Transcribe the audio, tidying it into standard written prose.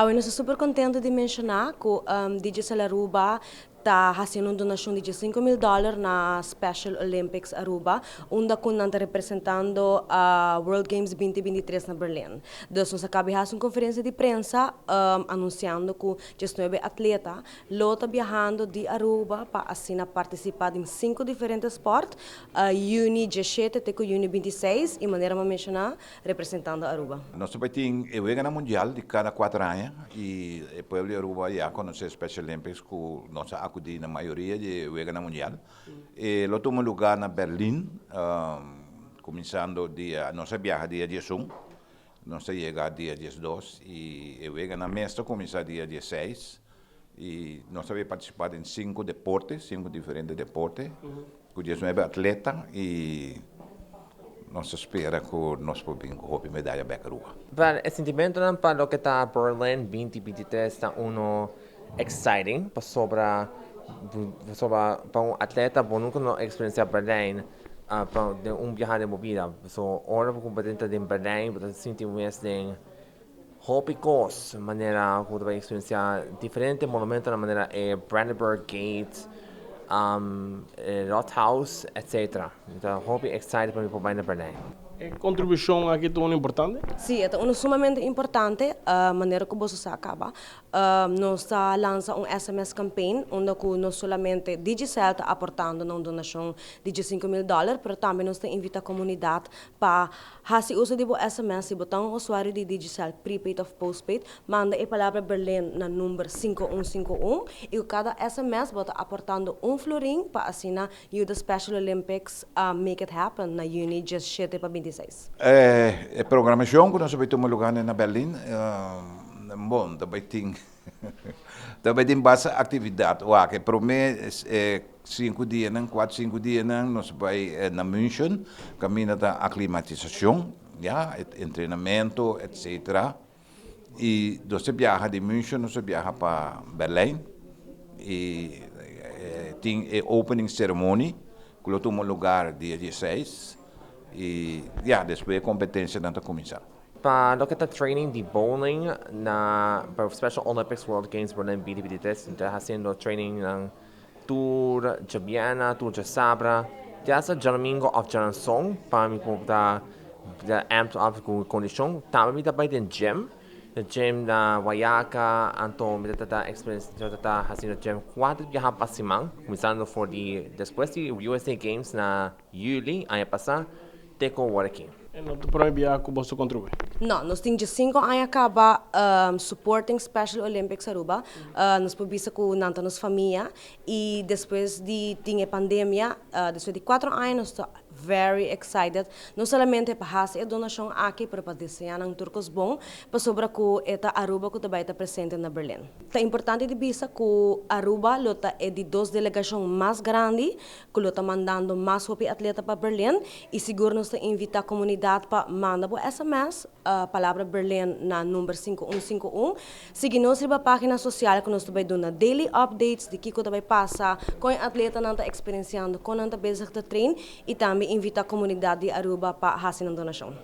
Eu estou super contente de mencionar que o Digicel Aruba está fazendo uma donação de $5,000 na Special Olympics Aruba, onde está representando a World Games 2023 na Berlim. Então, nós acabamos de fazer uma conferência de imprensa anunciando que 19 atletas estão viajando de Aruba para assim participar em 5 diferentes esportes, Uni 17 até Uni 26, e maneira de mencionar, representando a Aruba. Nós também temos o evento mundial de cada 4 anos e o povo de Aruba já conhece o Special Olympics que nós acudimos na maioria de evento mundial. E nós tomamos lugar na Berlim, começando dia, nós viajamos dia 11, nós chegamos dia 12 e o evento mestre começa dia 16 e nós também participamos em 5 deportes, 5 diferentes deportes, com 19 atletas e nós espera que nós podemos medalha para a Aruba. Para o sentimento para o que está Berlim 2023 está exciting para atleta que nunca não experiencia Berlim para viaje de movida. So hora para competente em Berlim para sentir mais de hópicos maneira que vai experienciar diferentes monumentos na maneira Brandenburg Gate, Rathaus, etc. Então, hobby excited para mim para ir Berlim. Contribuição aqui tão importante? Sim, é sumamente importante a maneira como você acaba. Nós lançamos SMS campaign, onde não somente Digicel está aportando uma donação de $5,000, mas também nós invitamos a comunidade para fazer uso de SMS, se botar um usuário de Digicel, prepaid ou postpaid, manda a palavra Berlim na número 5151 e cada SMS bota aportando florin para assinar o Special Olympics Make It Happen na Uni 17 para 26. A programação que nós tomamos lugar na Berlim, bom, também tem bastante atividade. Que para mim é 5 dias, 4, 5 dias, nós vamos na München, caminho da aclimatização, treinamento, etc. E você viaja de München, nós viaja para Berlim e tem a opening ceremony, que nós tomamos lugar dia 16. E depois a competência não está começando. Para o que está training de bowling para o Special Olympics World Games Berlin 2023, está fazendo training ng Tour de Viena, Tour de Sabra, dessa domingo of Janson para me poder amped up com condição. Também está para o gym na Wayaka, então me está experiência está fazendo gym 4 dias para cima, começando depois de USA Games na julho ano passado. Teco working. Não te proibia que você contribui? Não, nós temos 5 anos acaba supporting Special Olympics Aruba. Nós publicamos com nossa família e depois de ter a pandemia, depois de 4 anos, nós estamos very excited. Não somente para fazer a donação aqui para desenhar um turcos bom, mas sobre que a Aruba que também está presente na Berlim. É importante de vista que Aruba é de 2 delegações mais grandes, que está mandando mais atletas para Berlim e seguro nós invita a comunidade para mandar por SMS a palavra Berlim na número 5151. Seguir-nos na página social que nós também damos daily updates de que também passa com o atleta não está experienciando, com não está basic de treino e também invita a comunidade de Aruba para fazer uma donação.